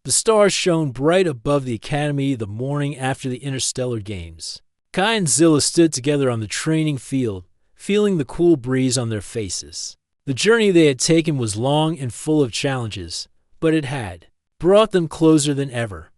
The stars shone bright above the academy the morning after the interstellar games. Kai and Zilla stood together on the training field, feeling the cool breeze on their faces. The journey they had taken was long and full of challenges, but it had brought them closer than ever.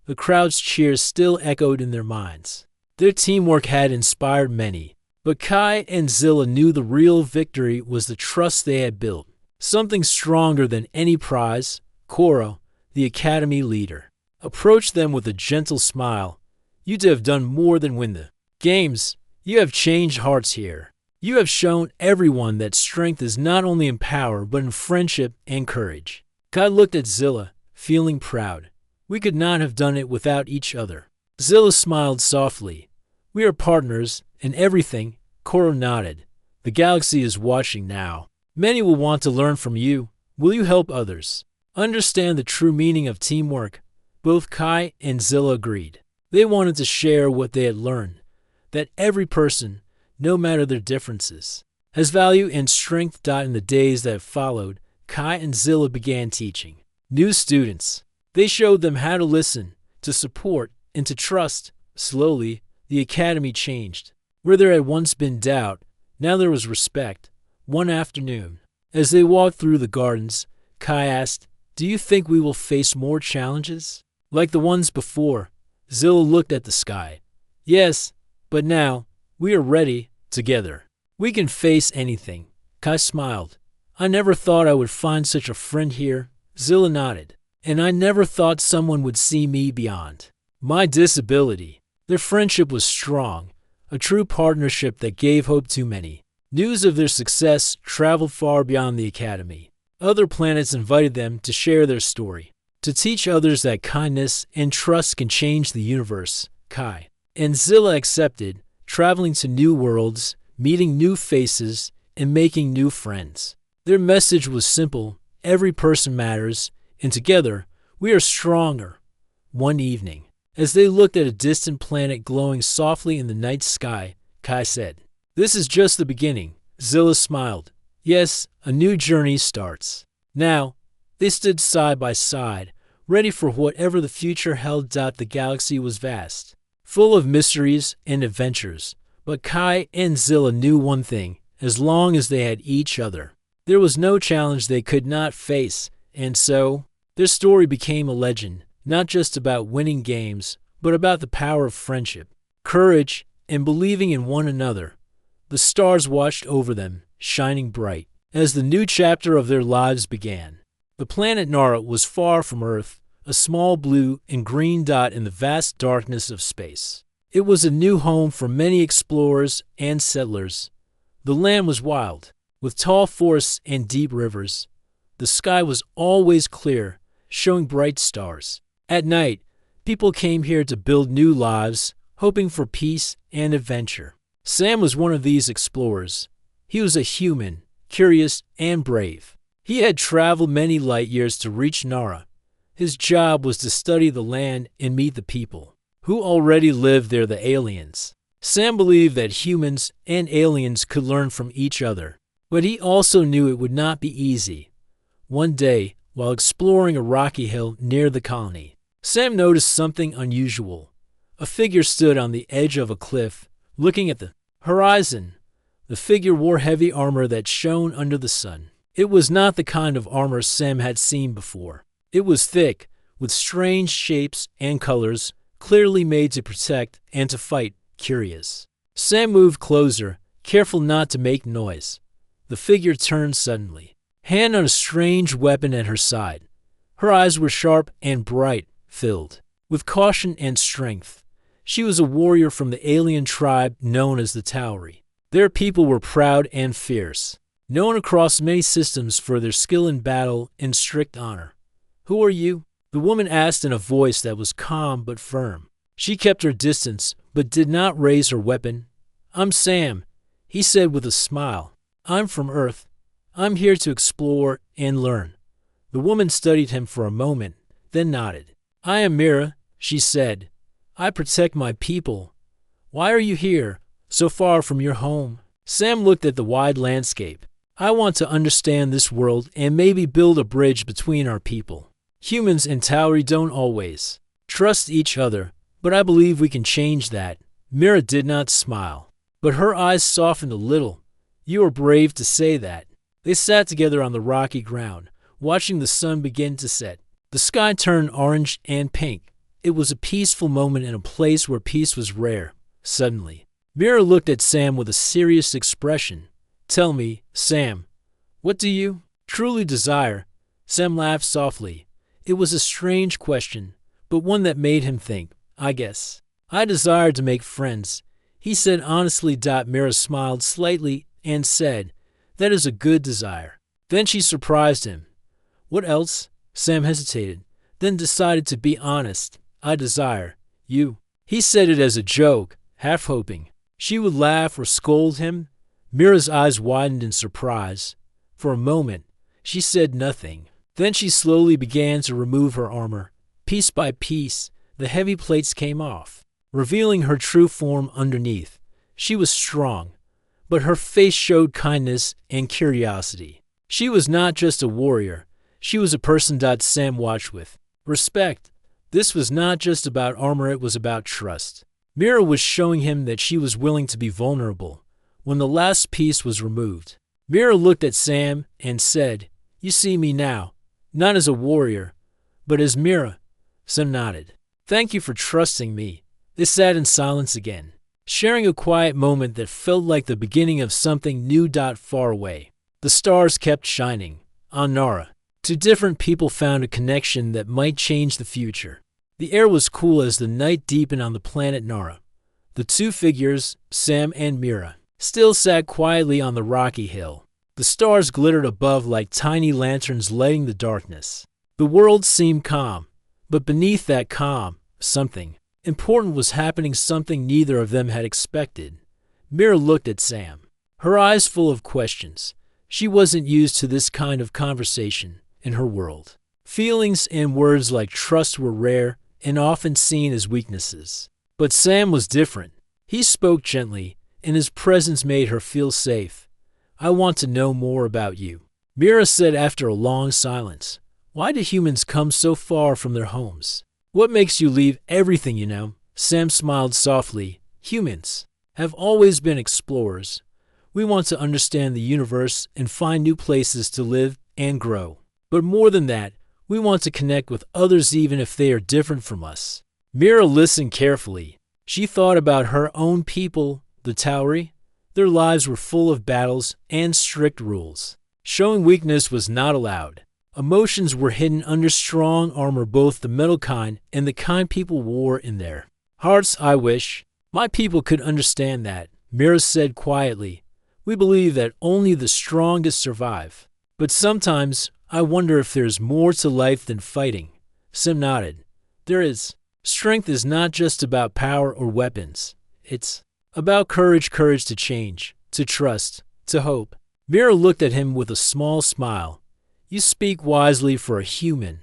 The crowd's cheers still echoed in their minds. Their teamwork had inspired many, but Kai and Zilla knew the real victory was the trust they had built, something stronger than any prize. Koro, the academy leader, approached them with a gentle smile. You have done more than win the games. You have changed hearts here. You have shown everyone that strength is not only in power but in friendship and courage. Kai looked at Zilla, feeling proud. We could not have done it without each other. Zilla smiled softly. We are partners in everything. Koro nodded. The galaxy is watching now. Many will want to learn from you. Will you help others understand the true meaning of teamwork? Both Kai and Zilla agreed. They wanted to share what they had learned, that every person, no matter their differences, has value and strength. In the days that followed, Kai and Zilla began teaching new students. They showed them how to listen, to support, and to trust. Slowly, the academy changed. Where there had once been doubt, now there was respect. One afternoon, as they walked through the gardens, Kai asked, "Do you think we will face more challenges like the ones before?" Zilla looked at the sky. "Yes, but now, we are ready, together. We can face anything." Kai smiled. "I never thought I would find such a friend here." Zilla nodded. "And I never thought someone would see me beyond my disability." Their friendship was strong, a true partnership that gave hope to many. News of their success traveled far beyond the academy. Other planets invited them to share their story, to teach others that kindness and trust can change the universe. Kai and Zilla accepted, traveling to new worlds, meeting new faces, and making new friends. Their message was simple: every person matters, and together, we are stronger. One evening, as they looked at a distant planet glowing softly in the night sky, Kai said, "This is just the beginning." Zilla smiled. "Yes, a new journey starts." Now, they stood side by side, ready for whatever the future held. The galaxy was vast, full of mysteries and adventures, but Kai and Zilla knew one thing: as long as they had each other, there was no challenge they could not face. And so, their story became a legend, not just about winning games, but about the power of friendship, courage, and believing in one another. The stars watched over them, shining bright, as the new chapter of their lives began. The planet Nara was far from Earth, a small blue and green dot in the vast darkness of space. It was a new home for many explorers and settlers. The land was wild, with tall forests and deep rivers. The sky was always clear, showing bright stars. At night, people came here to build new lives, hoping for peace and adventure. Sam was one of these explorers. He was a human, curious and brave. He had traveled many light years to reach Nara. His job was to study the land and meet the people who already lived there, the aliens. Sam believed that humans and aliens could learn from each other, but he also knew it would not be easy. One day, while exploring a rocky hill near the colony, Sam noticed something unusual. A figure stood on the edge of a cliff, looking at the horizon. The figure wore heavy armor that shone under the sun. It was not the kind of armor Sam had seen before. It was thick, with strange shapes and colors, clearly made to protect and to fight. Curious, Sam moved closer, careful not to make noise. The figure turned suddenly, hand on a strange weapon at her side. Her eyes were sharp and bright, filled with caution and strength. She was a warrior from the alien tribe known as the Tauri. Their people were proud and fierce, known across many systems for their skill in battle and strict honor. "Who are you?" the woman asked in a voice that was calm but firm. She kept her distance, but did not raise her weapon. "I'm Sam," he said with a smile. "I'm from Earth. I'm here to explore and learn." The woman studied him for a moment, then nodded. "I am Mira," she said. "I protect my people." "Why are you here, so far from your home?" Sam looked at the wide landscape. "I want to understand this world and maybe build a bridge between our people." Humans and Tauri don't always trust each other, but I believe we can change that." Mira did not smile, but her eyes softened a little. "You are brave to say that." They sat together on the rocky ground, watching the sun begin to set. The sky turned orange and pink. It was a peaceful moment in a place where peace was rare. Suddenly, Mira looked at Sam with a serious expression. "Tell me, Sam, what do you truly desire?" Sam laughed softly. It was a strange question, but one that made him think. "I guess I desire to make friends," he said honestly. Mira smiled slightly and said, "That is a good desire." Then she surprised him. "What else?" Sam hesitated, then decided to be honest. "I desire you." He said it as a joke, half hoping she would laugh or scold him. Mira's eyes widened in surprise. For a moment, she said nothing. Then she slowly began to remove her armor. Piece by piece, the heavy plates came off, revealing her true form underneath. She was strong, but her face showed kindness and curiosity. She was not just a warrior. She was a person. Sam watched with respect. This was not just about armor, it was about trust. Mira was showing him that she was willing to be vulnerable. When the last piece was removed, Mira looked at Sam and said, "You see me now, not as a warrior, but as Mira." Sam nodded. "Thank you for trusting me." They sat in silence again, sharing a quiet moment that felt like the beginning of something new. Far away, the stars kept shining. On Nara, two different people found a connection that might change the future. The air was cool as the night deepened on the planet Nara. The two figures, Sam and Mira, still sat quietly on the rocky hill. The stars glittered above like tiny lanterns lighting the darkness. The world seemed calm, but beneath that calm, something important was happening, something neither of them had expected. Mira looked at Sam, her eyes full of questions. She wasn't used to this kind of conversation in her world. Feelings and words like trust were rare and often seen as weaknesses. But Sam was different. He spoke gently, and his presence made her feel safe. "I want to know more about you," Mira said after a long silence. "Why do humans come so far from their homes? What makes you leave everything you know?" Sam smiled softly. "Humans have always been explorers. We want to understand the universe and find new places to live and grow. But more than that, we want to connect with others even if they are different from us." Mira listened carefully. She thought about her own people, the Tauri. Their lives were full of battles and strict rules. Showing weakness was not allowed. Emotions were hidden under strong armor, both the metal kind and the kind people wore in their hearts. "I wish my people could understand that," Mira said quietly. "We believe that only the strongest survive. But sometimes I wonder if there's more to life than fighting." Sam nodded. "There is. Strength is not just about power or weapons. It's about courage to change, to trust, to hope." Mira looked at him with a small smile. "You speak wisely for a human."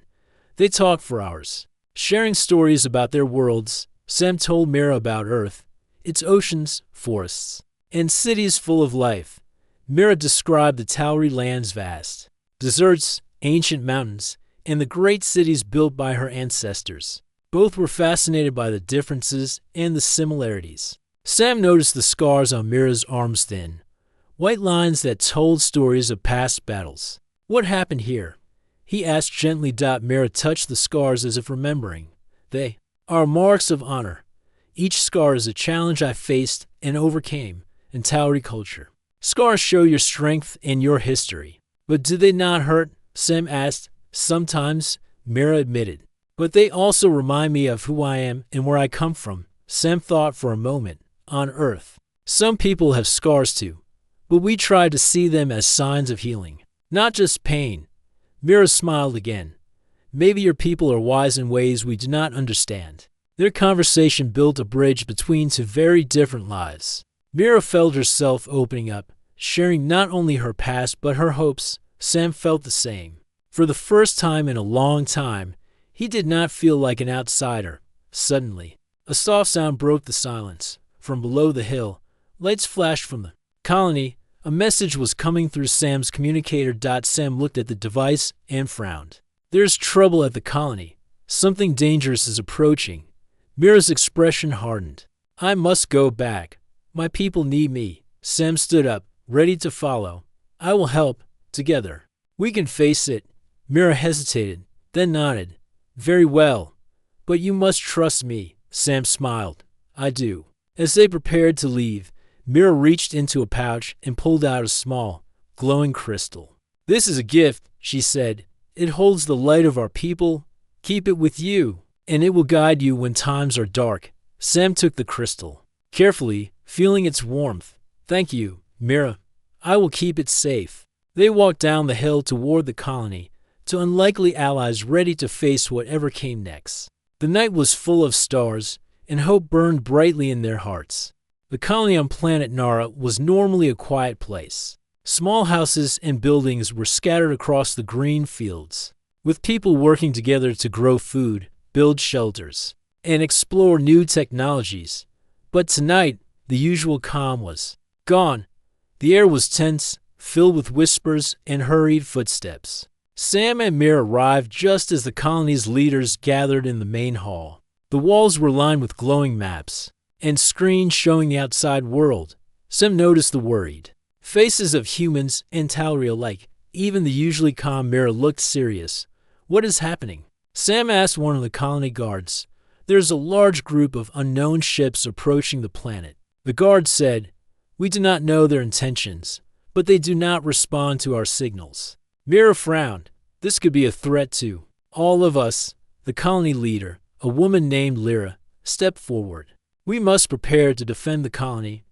They talked for hours, sharing stories about their worlds. Sam told Mira about Earth, its oceans, forests, and cities full of life. Mira described the Tauri lands vast, deserts, ancient mountains, and the great cities built by her ancestors. Both were fascinated by the differences and the similarities. Sam noticed the scars on Mira's arms, thin, white lines that told stories of past battles. "What happened here?" he asked gently. Mira touched the scars as if remembering. "They are marks of honor. Each scar is a challenge I faced and overcame in Tauri culture. Scars show your strength and your history." "But do they not hurt?" Sam asked. "Sometimes," Mira admitted. "But they also remind me of who I am and where I come from." Sam thought for a moment. "On Earth, some people have scars too, but we try to see them as signs of healing, not just pain." Mira smiled again. "Maybe your people are wise in ways we do not understand." Their conversation built a bridge between two very different lives. Mira felt herself opening up, sharing not only her past but her hopes. Sam felt the same. For the first time in a long time, he did not feel like an outsider. Suddenly, a soft sound broke the silence. From below the hill, lights flashed from the colony. A message was coming through Sam's communicator. Sam looked at the device and frowned. There's trouble at the colony. Something dangerous is approaching. Mira's expression hardened. I must go back. My people need me. Sam stood up, ready to follow. I will help. Together. We can face it. Mira hesitated, then nodded. Very well. But you must trust me. Sam smiled. I do. As they prepared to leave, Mira reached into a pouch and pulled out a small, glowing crystal. This is a gift, she said. It holds the light of our people. Keep it with you, and it will guide you when times are dark. Sam took the crystal, carefully, feeling its warmth. Thank you, Mira. I will keep it safe. They walked down the hill toward the colony, to unlikely allies ready to face whatever came next. The night was full of stars, and hope burned brightly in their hearts. The colony on planet Nara was normally a quiet place. Small houses and buildings were scattered across the green fields, with people working together to grow food, build shelters, and explore new technologies. But tonight, the usual calm was gone. The air was tense, filled with whispers and hurried footsteps. Sam and Mira arrived just as the colony's leaders gathered in the main hall. The walls were lined with glowing maps and screens showing the outside world. Sam noticed the worried faces of humans and Tal'Ri alike. Even the usually calm Mira looked serious. What is happening? Sam asked one of the colony guards. There's a large group of unknown ships approaching the planet. The guard said, We do not know their intentions, but they do not respond to our signals. Mira frowned. This could be a threat to all of us. The colony leader, a woman named Lyra, stepped forward. We must prepare to defend the colony.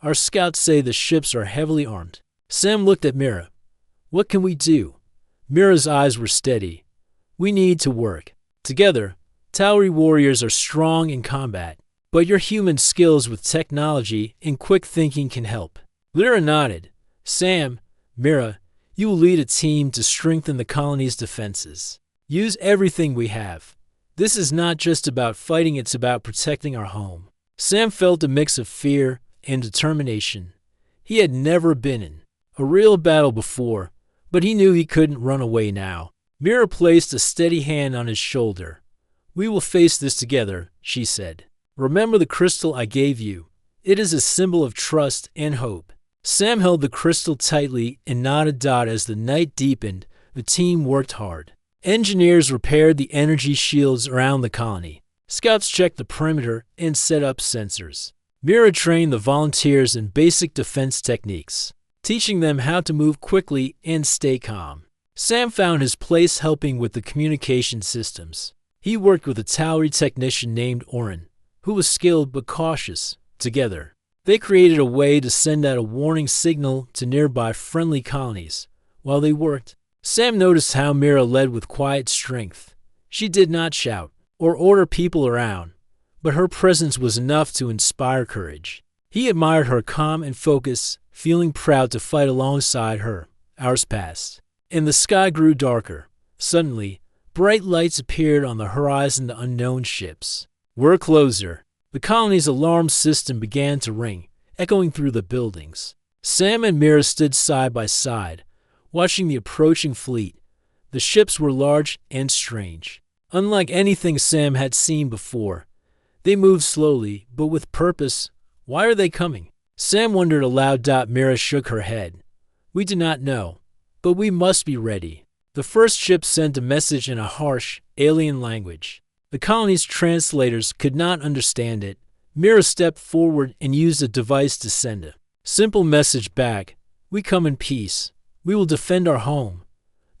Our scouts say the ships are heavily armed. Sam looked at Mira. What can we do? Mira's eyes were steady. We need to work together. Tal'Ri warriors are strong in combat, but your human skills with technology and quick thinking can help. Lyra nodded. Sam, Mira, you will lead a team to strengthen the colony's defenses. Use everything we have. This is not just about fighting, it's about protecting our home. Sam felt a mix of fear and determination. He had never been in a real battle before, but he knew he couldn't run away now. Mira placed a steady hand on his shoulder. We will face this together, she said. Remember the crystal I gave you. It is a symbol of trust and hope. Sam held the crystal tightly and nodded as the night deepened. The team worked hard. Engineers repaired the energy shields around the colony. Scouts checked the perimeter and set up sensors. Mira trained the volunteers in basic defense techniques, teaching them how to move quickly and stay calm. Sam found his place helping with the communication systems. He worked with a Tal'Ri technician named Orin, who was skilled but cautious. Together, they created a way to send out a warning signal to nearby friendly colonies. While they worked, Sam noticed how Mira led with quiet strength. She did not shout or order people around, but her presence was enough to inspire courage. He admired her calm and focus, feeling proud to fight alongside her. Hours passed, and the sky grew darker. Suddenly, bright lights appeared on the horizon. The unknown ships were closer. The colony's alarm system began to ring, echoing through the buildings. Sam and Mira stood side by side, watching the approaching fleet. The ships were large and strange. Unlike anything Sam had seen before, they moved slowly, but with purpose. Why are they coming? Sam wondered aloud. Mira shook her head. We do not know, but we must be ready. The first ship sent a message in a harsh, alien language. The colony's translators could not understand it. Mira stepped forward and used a device to send a simple message back. We come in peace. We will defend our home.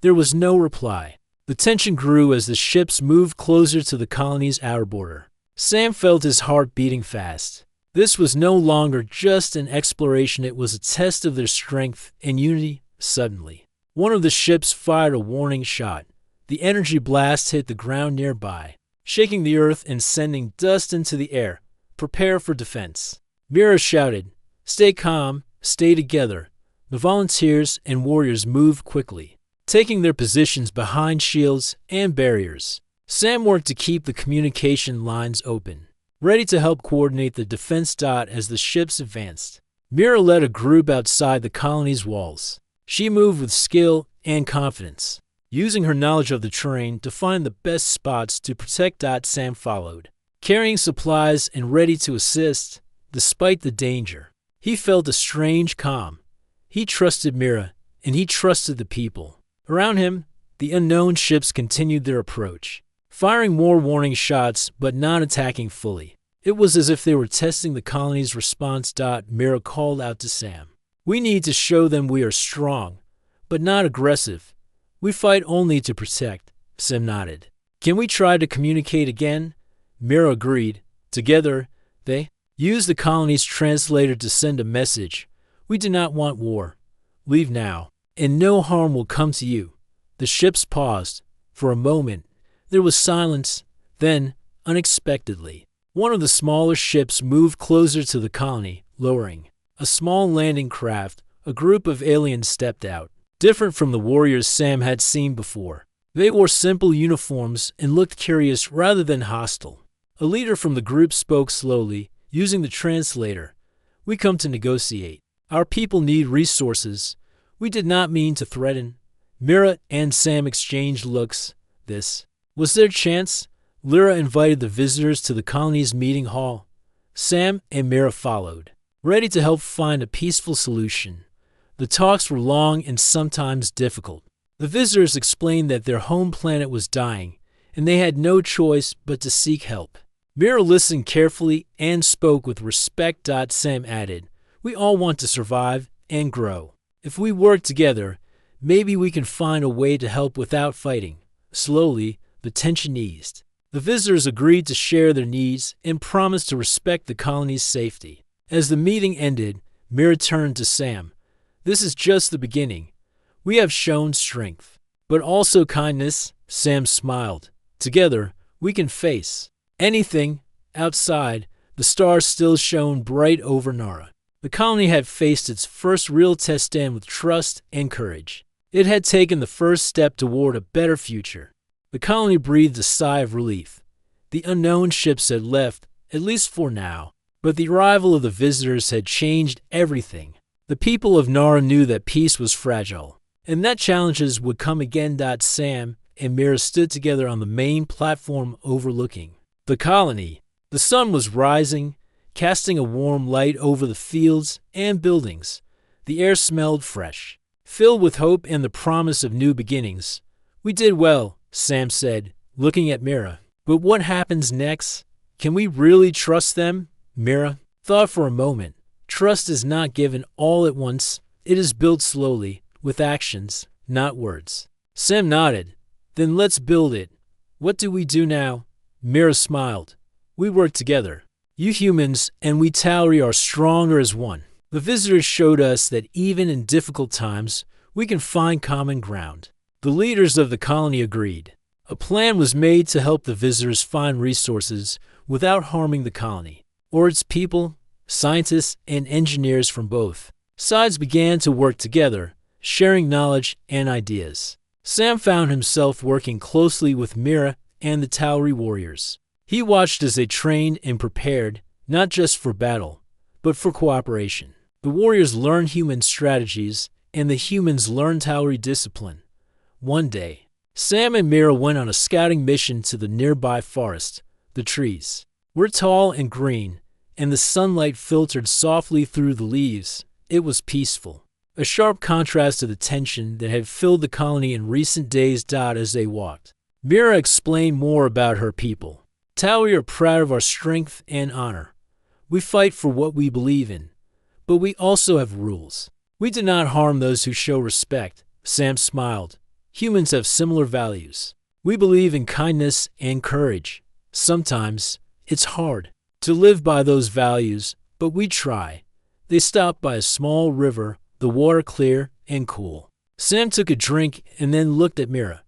There was no reply. The tension grew as the ships moved closer to the colony's outer border. Sam felt his heart beating fast. This was no longer just an exploration, it was a test of their strength and unity. Suddenly, one of the ships fired a warning shot. The energy blast hit the ground nearby, shaking the earth and sending dust into the air. Prepare for defense. Mira shouted, Stay calm, stay together. The volunteers and warriors moved quickly, taking their positions behind shields and barriers. Sam worked to keep the communication lines open, ready to help coordinate the defense. As the ships advanced, Mira led a group outside the colony's walls. She moved with skill and confidence, using her knowledge of the terrain to find the best spots to protect. Sam followed, carrying supplies and ready to assist, despite the danger. He felt a strange calm. He trusted Mira, and he trusted the people. Around him, the unknown ships continued their approach, firing more warning shots but not attacking fully. It was as if they were testing the colony's response. Mira called out to Sam. "We need to show them we are strong, but not aggressive. We fight only to protect." Sam nodded. "Can we try to communicate again?" Mira agreed. Together, they used the colony's translator to send a message. "We do not want war. Leave now, and no harm will come to you." The ships paused. For a moment, there was silence. Then, unexpectedly, one of the smaller ships moved closer to the colony, lowering. A small landing craft. A group of aliens stepped out, different from the warriors Sam had seen before. They wore simple uniforms and looked curious rather than hostile. A leader from the group spoke slowly, using the translator. "We come to negotiate. Our people need resources. We did not mean to threaten." Mira and Sam exchanged looks. This was their chance. Lyra invited the visitors to the colony's meeting hall. Sam and Mira followed, ready to help find a peaceful solution. The talks were long and sometimes difficult. The visitors explained that their home planet was dying, and they had no choice but to seek help. Mira listened carefully and spoke with respect. Sam added, "We all want to survive and grow. If we work together, maybe we can find a way to help without fighting." Slowly, the tension eased. The visitors agreed to share their needs and promised to respect the colony's safety. As the meeting ended, Mira turned to Sam. "This is just the beginning. We have shown strength, but also kindness." Sam smiled. "Together, we can face anything." Outside, the stars still shone bright over Nara. The colony had faced its first real test stand with trust and courage. It had taken the first step toward a better future. The colony breathed a sigh of relief. The unknown ships had left, at least for now, but the arrival of the visitors had changed everything. The people of Nara knew that peace was fragile, and that challenges would come again. Sam and Mira stood together on the main platform overlooking the colony. The sun was rising, casting a warm light over the fields and buildings. The air smelled fresh, filled with hope and the promise of new beginnings. "We did well," Sam said, looking at Mira. "But what happens next? Can we really trust them?" Mira thought for a moment. Trust is not given all at once. It is built slowly, with actions, not words. Sam nodded. "Then let's build it. What do we do now?" Mira smiled. "We work together. You humans and we Tauri are stronger as one." The visitors showed us that even in difficult times, we can find common ground. The leaders of the colony agreed. A plan was made to help the visitors find resources without harming the colony, or its people. Scientists and engineers from both sides began to work together, sharing knowledge and ideas. Sam found himself working closely with Mira and the Tauri warriors. He watched as they trained and prepared, not just for battle, but for cooperation. The warriors learned human strategies, and the humans learned Tauri discipline. One day, Sam and Mira went on a scouting mission to the nearby forest. The trees were tall and green, and the sunlight filtered softly through the leaves. It was peaceful, a sharp contrast to the tension that had filled the colony in recent days. As they walked, Mira explained more about her people. "Tauri are proud of our strength and honor. We fight for what we believe in, but we also have rules. We do not harm those who show respect." Sam smiled. "Humans have similar values. We believe in kindness and courage. Sometimes it's hard to live by those values, but we try." They stopped by a small river, the water clear and cool. Sam took a drink and then looked at Mira.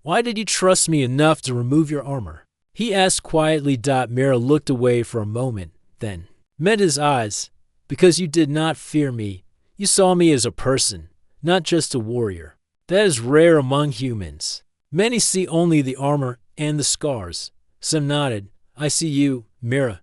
"Why did you trust me enough to remove your armor?" he asked quietly. Mira looked away for a moment, then met his eyes. "Because you did not fear me. You saw me as a person, not just a warrior. That is rare among humans. Many see only the armor and the scars." Sam nodded. "I see you, Mira.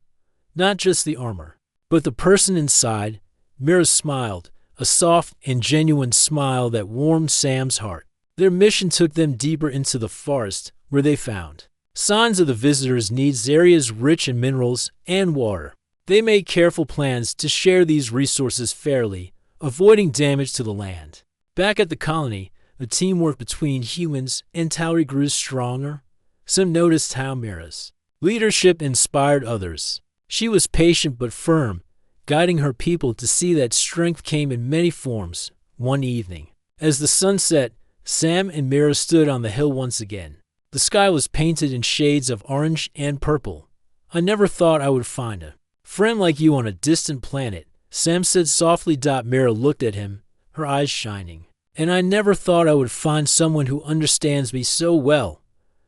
Not just the armor, but the person inside." Mira smiled, a soft and genuine smile that warmed Sam's heart. Their mission took them deeper into the forest, where they found signs of the visitors' needs areas rich in minerals and water. They made careful plans to share these resources fairly, avoiding damage to the land. Back at the colony, the teamwork between humans and Tauri grew stronger. Some noticed how Mira's leadership inspired others. She was patient but firm, guiding her people to see that strength came in many forms. One evening, as the sun set, Sam and Mira stood on the hill once again. The sky was painted in shades of orange and purple. "I never thought I would find a friend like you on a distant planet," Sam said softly. Mira looked at him, her eyes shining. "And I never thought I would find someone who understands me so well."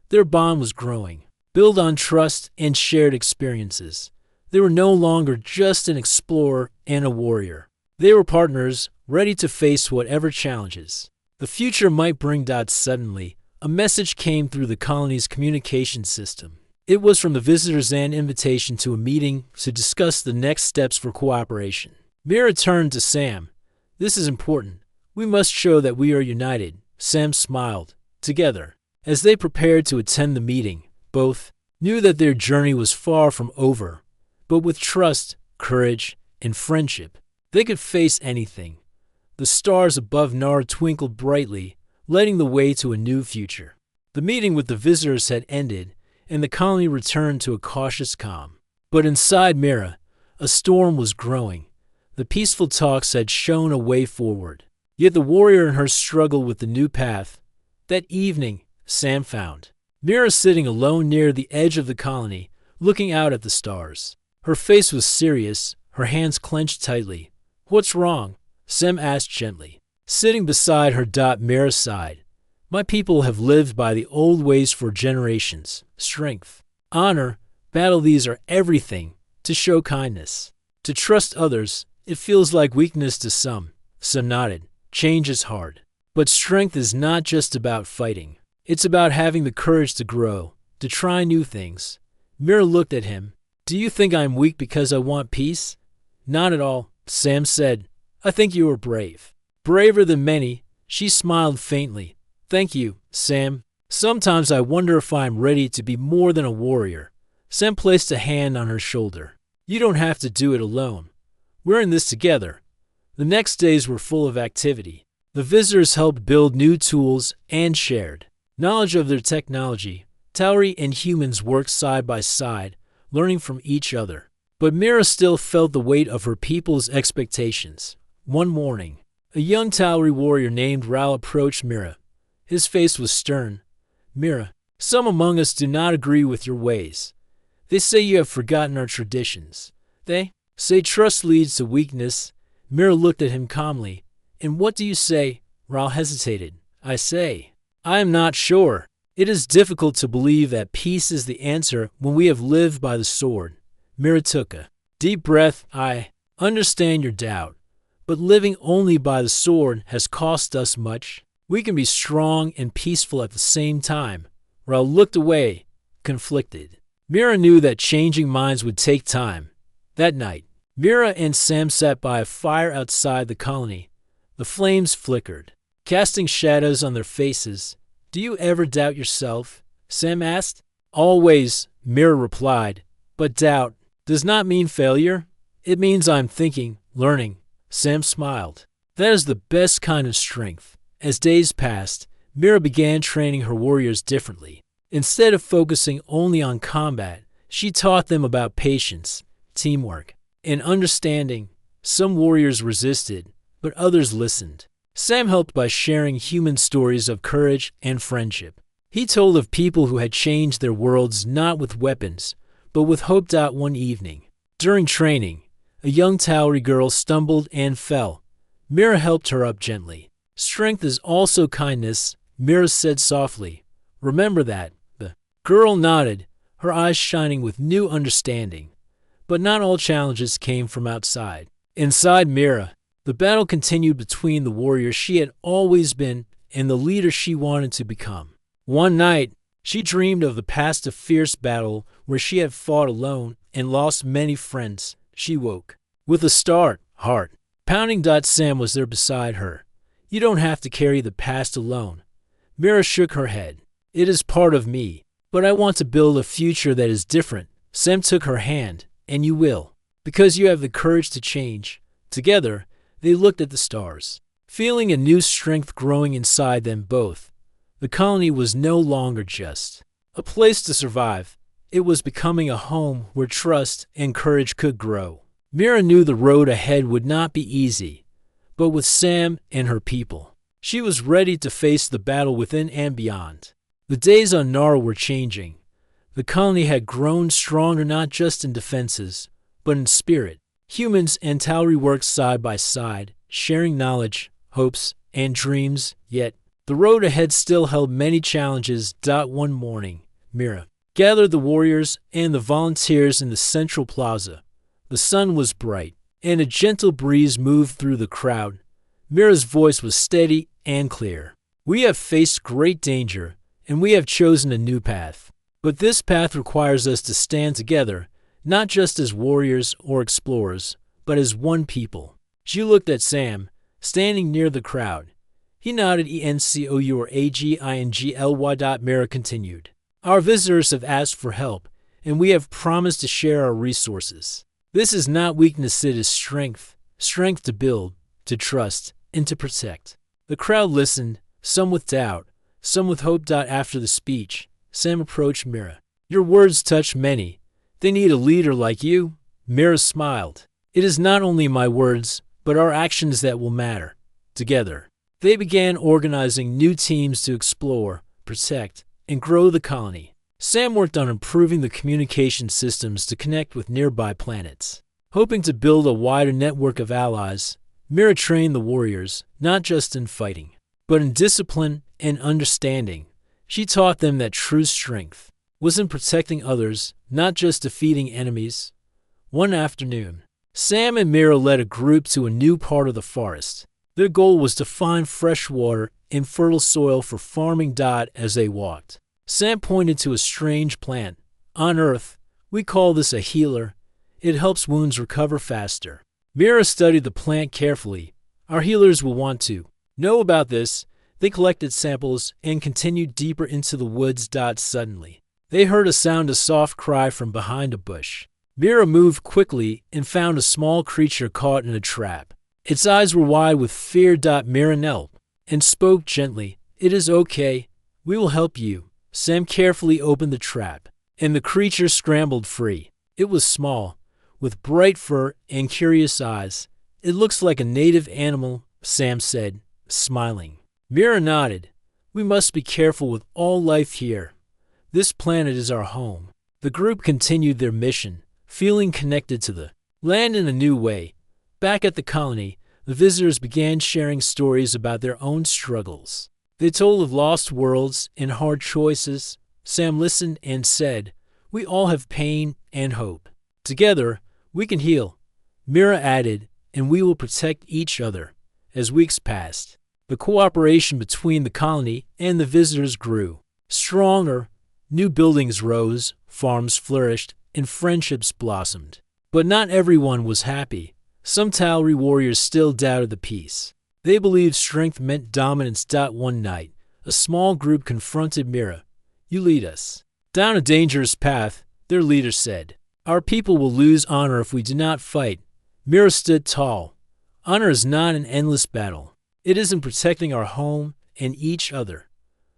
Their bond was growing, built on trust and shared experiences. They were no longer just an explorer and a warrior. They were partners, ready to face whatever challenges the future might bring. Suddenly, a message came through the colony's communication system. It was from the visitors, an invitation to a meeting to discuss the next steps for cooperation. Mira turned to Sam. "This is important. We must show that we are united." Sam smiled. Together, as they prepared to attend the meeting, both knew that their journey was far from over. But with trust, courage, and friendship, they could face anything. The stars above Nara twinkled brightly, lighting the way to a new future. The meeting with the visitors had ended, and the colony returned to a cautious calm. But inside Mira, a storm was growing. The peaceful talks had shown a way forward. Yet the warrior in her struggled with the new path. That evening, Sam found Mira sitting alone near the edge of the colony, looking out at the stars. Her face was serious, her hands clenched tightly. "What's wrong?" Sam asked gently. Sitting beside her, Mira sighed. "My people have lived by the old ways for generations. Strength, honor, battle, these are everything. To show kindness, to trust others, it feels like weakness to some." Sam nodded. "Change is hard. But strength is not just about fighting. It's about having the courage to grow, to try new things." Mira looked at him. "Do you think I'm weak because I want peace?" "Not at all," Sam said. "I think you are brave. Braver than many." She smiled faintly. "Thank you, Sam. Sometimes I wonder if I'm ready to be more than a warrior." Sam placed a hand on her shoulder. "You don't have to do it alone. We're in this together." The next days were full of activity. The visitors helped build new tools and shared knowledge of their technology. Tauri and humans worked side by side, learning from each other. But Mira still felt the weight of her people's expectations. One morning, a young Tauri warrior named Raul approached Mira. His face was stern. "Mira, some among us do not agree with your ways. They say you have forgotten our traditions. They say trust leads to weakness." Mira looked at him calmly. "And what do you say?" Raul hesitated. "I say, I am not sure. It is difficult to believe that peace is the answer when we have lived by the sword." Mira took a deep breath. "I understand your doubt, but living only by the sword has cost us much. We can be strong and peaceful at the same time." Raul looked away, conflicted. Mira knew that changing minds would take time. That night, Mira and Sam sat by a fire outside the colony. The flames flickered, casting shadows on their faces. "Do you ever doubt yourself?" Sam asked. "Always," Mira replied. "But doubt does not mean failure. It means I'm thinking, learning." Sam smiled. "That is the best kind of strength." As days passed, Mira began training her warriors differently. Instead of focusing only on combat, she taught them about patience, teamwork, and understanding. Some warriors resisted, but others listened. Sam helped by sharing human stories of courage and friendship. He told of people who had changed their worlds not with weapons, but with hope. One evening, during training, a young Tauri girl stumbled and fell. Mira helped her up gently. "Strength is also kindness," Mira said softly. "Remember that." The girl nodded, her eyes shining with new understanding. But not all challenges came from outside. Inside Mira, the battle continued between the warrior she had always been and the leader she wanted to become. One night, she dreamed of the past, a fierce battle where she had fought alone and lost many friends. She woke with a heart pounding. Sam was there beside her. "You don't have to carry the past alone. Mira shook her head. It is part of me, but I want to build a future that is different. Sam took her hand, and you will, because you have the courage to change. Together, they looked at the stars, feeling a new strength growing inside them both. The colony was no longer just a place to survive. It was becoming a home where trust and courage could grow. Mira knew the road ahead would not be easy, but with Sam and her people, she was ready to face the battle within and beyond. The days on Nara were changing. The colony had grown stronger not just in defenses, but in spirit. Humans and Tauri worked side by side, sharing knowledge, hopes, and dreams, yet the road ahead still held many challenges. One morning, Mira gathered the warriors and the volunteers in the central plaza. The sun was bright, and a gentle breeze moved through the crowd. Mira's voice was steady and clear. We have faced great danger, and we have chosen a new path. But this path requires us to stand together, not just as warriors or explorers, but as one people. She looked at Sam, standing near the crowd. He nodded. ENCOU or AGINGLY. Mira continued. Our visitors have asked for help, and we have promised to share our resources. This is not weakness, it is strength. Strength to build, to trust, and to protect. The crowd listened, some with doubt, some with hope. After the speech, Sam approached Mira. Your words touch many. They need a leader like you. Mira smiled. It is not only my words, but our actions that will matter. Together, they began organizing new teams to explore, protect, and grow the colony. Sam worked on improving the communication systems to connect with nearby planets. Hoping to build a wider network of allies, Mira trained the warriors, not just in fighting, but in discipline and understanding. She taught them that true strength was in protecting others, not just defeating enemies. One afternoon, Sam and Mira led a group to a new part of the forest. Their goal was to find fresh water and fertile soil for farming. As they walked, Sam pointed to a strange plant. On Earth, we call this a healer. It helps wounds recover faster. Mira studied the plant carefully. Our healers will want to know about this. They collected samples and continued deeper into the woods. Suddenly, they heard a sound, a soft cry from behind a bush. Mira moved quickly and found a small creature caught in a trap. Its eyes were wide with fear. Mira knelt and spoke gently. It is okay. We will help you. Sam carefully opened the trap, and the creature scrambled free. It was small, with bright fur and curious eyes. It looks like a native animal, Sam said, smiling. Mira nodded. We must be careful with all life here. This planet is our home. The group continued their mission, feeling connected to the land in a new way. Back at the colony, the visitors began sharing stories about their own struggles. They told of lost worlds and hard choices. Sam listened and said, we all have pain and hope. Together, we can heal. Mira added, and we will protect each other. As weeks passed, the cooperation between the colony and the visitors grew stronger. New buildings rose, farms flourished, and friendships blossomed. But not everyone was happy. Some Tauri warriors still doubted the peace. They believed strength meant dominance. One night, a small group confronted Mira. You lead us down a dangerous path, their leader said. Our people will lose honor if we do not fight. Mira stood tall. Honor is not an endless battle. It is in protecting our home and each other.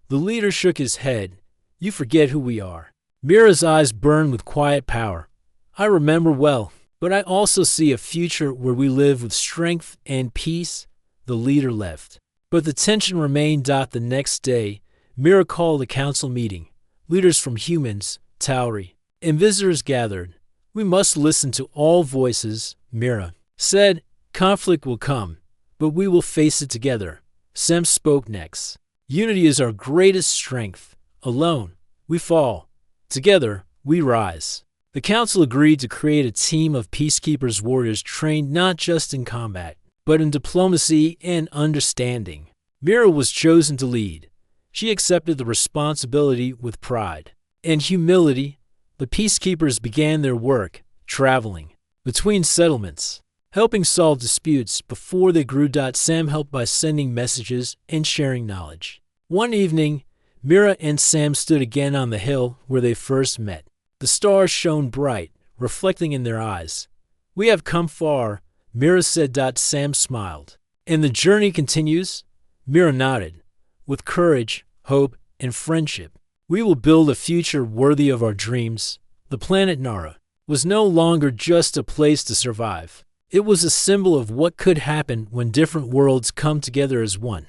The leader shook his head. You forget who we are. Mira's eyes burned with quiet power. I remember well, but I also see a future where we live with strength and peace. The leader left, but the tension remained. The next day, Mira called a council meeting. Leaders from humans, Tauri, and visitors gathered. We must listen to all voices, Mira said. Conflict will come, but we will face it together. Sam spoke next. Unity is our greatest strength. Alone, we fall. Together, we rise. The council agreed to create a team of peacekeepers, warriors trained not just in combat, but in diplomacy and understanding. Mira was chosen to lead. She accepted the responsibility with pride and humility. The peacekeepers began their work, traveling between settlements, helping solve disputes before they grew. Sam helped by sending messages and sharing knowledge. One evening, Mira and Sam stood again on the hill where they first met. The stars shone bright, reflecting in their eyes. "We have come far," Mira said. Sam smiled. "And the journey continues?" Mira nodded. "With courage, hope, and friendship. We will build a future worthy of our dreams." The planet Nara was no longer just a place to survive. It was a symbol of what could happen when different worlds come together as one.